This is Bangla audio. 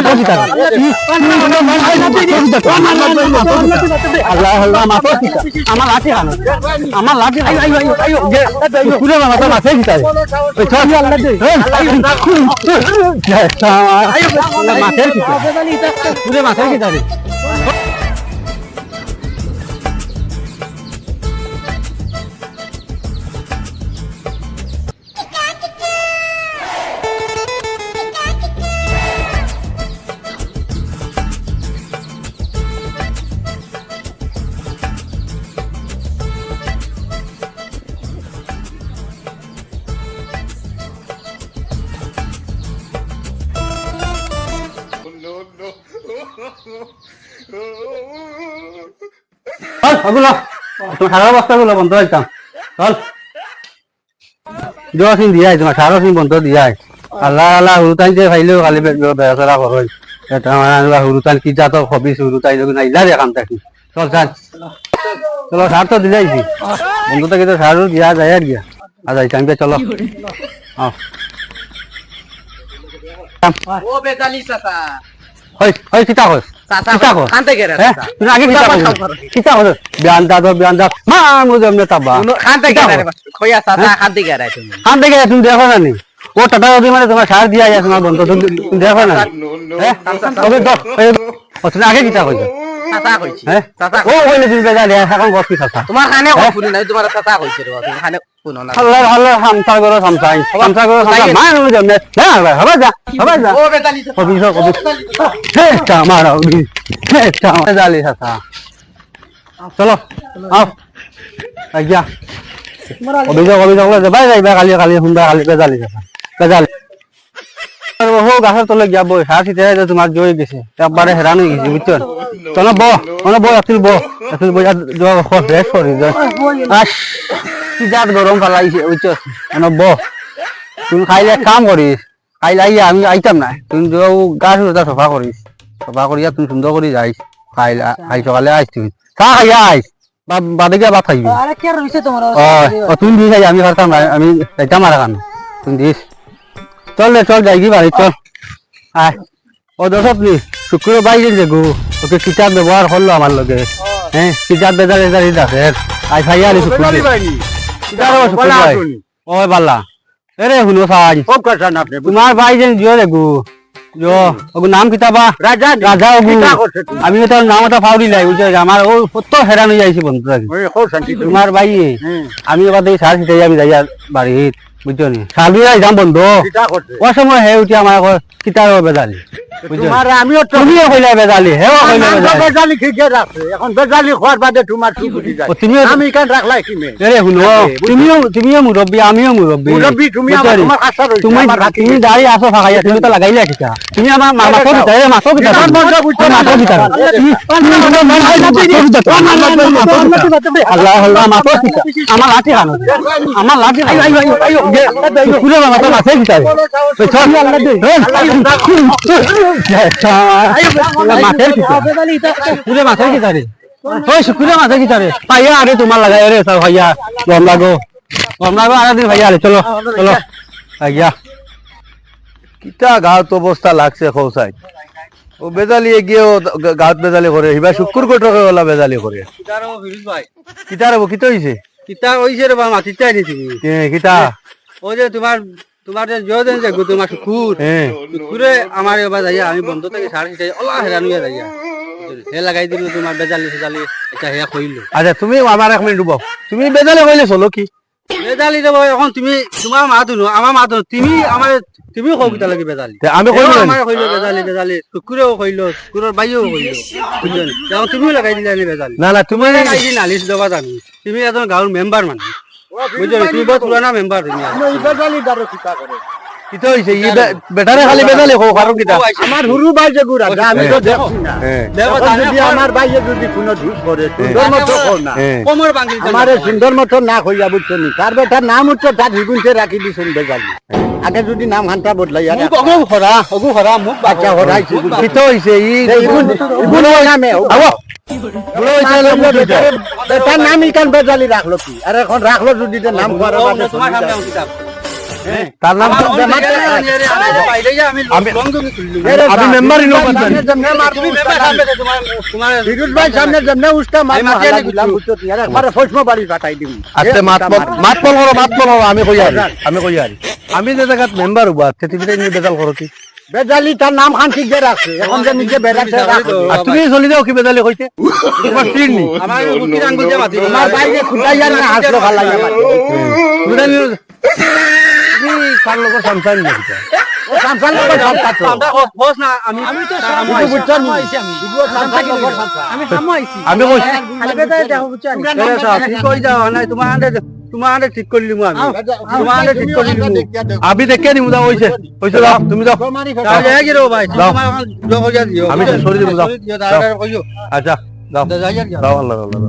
মাথা কি তার আল্লাহ আল্লাহ মাথা কি আমার লাঠি হানো আমার লাঠি পুরো মাথা মাথায় কি তার ওই ছবি আল্লাহ দে মাথায় কি পুরো মাথায় কি তার ওগুলো তোমার সারা বস্তাগুলো বন্ধ একদম চল জোয়াসিন দিয়াই তোমার সারা সিন বন্ধ দিয়াই আল্লাহ আল্লাহ হুরুতাই যে ভাইলেও খালি বেচরা করই এটা আমার হুরুতাই কি যা তো হবিস হুরুতাই যখন আইলা রে কাম থাকি চল চল চলো সার তো দিলাইছি বন্ধু থেকে তো সারও দিয়া যায় আর গিয়া আজ আইতাম চলো ও বেজালি চাচা হই হই কিতা কস চাচা খানতে গেরা চাচা তুমি আগে কিতা কস বিয়ান দা মা মুজে আমনে তাবা খানতে গেরা কইয়া চাচা খানতে গেরা তুমি খান থেকে তুমি দেখো না নি ও টাটা যদি মানে তোমার সার দিয়া আছে তোমার বন্ধু তুমি দেখো না হ্যাঁ ওকে দাও ও তুমি আগে কিতা কইছো চাচা কইছি হ্যাঁ চাচা ও কইলে তুমি বেজালি এখন গছ কি চাচা তোমার খানে কইনি নাই তোমার চাচা কইছে রে তুমি খানে কোন না আল্লাহ আল্লাহ হামসা করো হামসাই মা মুজে আমনে না হবে যা ও বেজালি কবি হে চামারা হে চামারা জালি চাচা চলো আও আজ্ঞা অভিযোগ যাবাই যাইবা কালি কালি সুন্দর কালি বেজালি বেজালি হো গাছের তলে গিয়া বই সার সিটে তোমার জয় গেছে একবারে হেরান হয়ে গেছে বুঝছো চলো বো আতিল বই ফ্রেশ করি কি জাত গরম ফালাইছে বুঝছো তুমি খাইলে কাম করিস খাইলে আইয়া আমি আইতাম না তুমি গাছ সফা করিস সফা করিয়া তুমি সুন্দর করে যাইস খাইলে খাই সকালে আইস তুমি খা খাইয়া আইস বাদে গিয়া ভাত খাইবি আরে কি রইছে তোমার তুমি দিস আমি খাইতাম না আমি যাইতাম আর কান তুমি দিস চল যাই কি বাড়ি চল আয় ও দশপনি শুক্র বাইরে যে গো ওকে কিতাব ব্যবহার করলো আমার লগে হ্যাঁ কিতাব বেজারে আছে আই খাইয়া আলি শুক্র ও বাল্লা এরে শুনো সাজ তোমার ভাই যে জিও রে গো ওগো নাম কিতাবা রাজা আমি তার নাম এটা ফাউরি লাই বুঝছো আমার ও কত হেরান হয়ে যাইছি বন্ধু তোমার ভাই আমি এবার দেখি সার সিটাই আমি যাই বাড়ি বুঝছো নি সার যাম বন্ধু ও সময় হে উঠি আমার কিতাব বেজালি আমিও তুমিও কইলা বেজালি হেও কইলা বেজালি ঠিকই রাখছে এখন বেজালি খোয়ার বাদে তোমার কি বুঝি যায় আমি কেন রাখলাই কি আরে শুনো তুমিও মুরব্বি আমিও মুরব্বি তুমি আমার আশা রইছে তুমি দাঁড়িয়ে আসো ফাঁকাইয়া তুমি তো লাগাইলা কিটা তুমি আমার মাথা ভিতরে মাথা ভিতরে আল্লাহ আল্লাহ মাথা ভিতরে আমার লাঠি হানো আমার লাঠি পুরো মাথা মাথায় ভিতরে ছবি আল্লাহ দে পুরো মাথায় ভিতরে ওই শুকুরে মাথায় ভিতরে পাইয়া আরে তোমার লাগাই রে সব ভাইয়া গম লাগো আরে দিন ভাইয়া চলো আইয়া কিটা গাঁত অবস্থা লাগছে খৌসাই ও বেজালি গিয়ে গাঁত বেজালি করে হিবা শুকুর কোটকে ওলা বেজালি করে কিটার কিটা হইছে কিতা হইছে রে বা মাটি চাই নি তুমি কিটা ও যে তোমার যে জয়দেন যে তোমার শুকুরে আমার এবার যাইয়া আমি বন্ধ থেকে সাড়ে সিটাই ওলা হেরান হইয়া যাইয়া হে লাগাই দিল তোমার বেজালি সেজালি এটা হে কইলো আচ্ছা তুমি আমার এক মিনিট ডুবাও তুমি বেজালি কইলে চলো কি বেজালি দেব এখন তুমি তোমার মা দুনো আমার মা দুনো তুমি কও কিতা লাগি বেজালি আমি কইলো আমার কইলো বেজালি শুকুরেও কইলো শুকুরের বাইও কইলো বুঝছো নি এখন তুমিও লাগাই দিলা বেজালি না তুমি লাগাই দি নালিশ দেবা জানি তুমি এজন গাঁৱৰ মেম্বার মানে বুঝছো নি তুমি বহুত পুরানা মেম্বার তুমি বেজালি দারো কিটা করে কিটা হইছে ই বেটারে খালি বেজালি কও কারণ কিটা আমার হুরু ভাই যে গুড়া আমি তো দেখছি না দেখো যদি আমার ভাই যদি কোনো ঢুস করে সুন্দর মতো কর না কোমর ভাঙি আমারে সুন্দর মতো না কইয়া বুঝছো নি তার বেটার নাম উঠছে তার হিগুনতে রাখি দিছেন বেজালি আগে যদি নাম হান্তা বদলাইয়া ওগো খরা মুখ বাচ্চা হরাইছে কিটা হইছে ই গুলো নামে আও গুলো হইছে বেটার নাম ইকান বেজালি রাখলো কি আর এখন রাখলো যদি নাম করা তোমার সামনে কিতাব তার নাম আমি মেম্বার ইনো ফিরোজ ভাই সামনে জমনে উস্তা মার ফসমা বাড়ি কাটাই দিম আচ্ছা মাত করো আমি কই আরি আমি যে জায়গাত মেম্বার হবো সেটিতে নিয়ে বেজাল করো কি বেজালি তার নাম খান ঠিক দিয়ে রাখছে এখন যে নিজে বেজাতে রাখছে আর তুমি চলি যাও কি বেজালি কইতে তোমার স্ত্রী নি আমার বাইরে খুঁটাইয়া না হাসলো ভাল লাগে আমার বেজালি তুমি কার লগর সামসান নাকি ও সামসান লোক সব কাটো আমি তো আমি বুঝছান আমি সামাইছি আমি কই খালি বেটাই দেখো বুঝছেন ঠিক কই যাও নাই তোমার ঠিক করে দিমু আমি তোমার ঠিক করে দিমু আমি দেখে দিমু যাও হইছে যাও তুমি যাও আমি তো সরি দিমু যাও আচ্ছা যাও যাও আল্লাহ আল্লাহ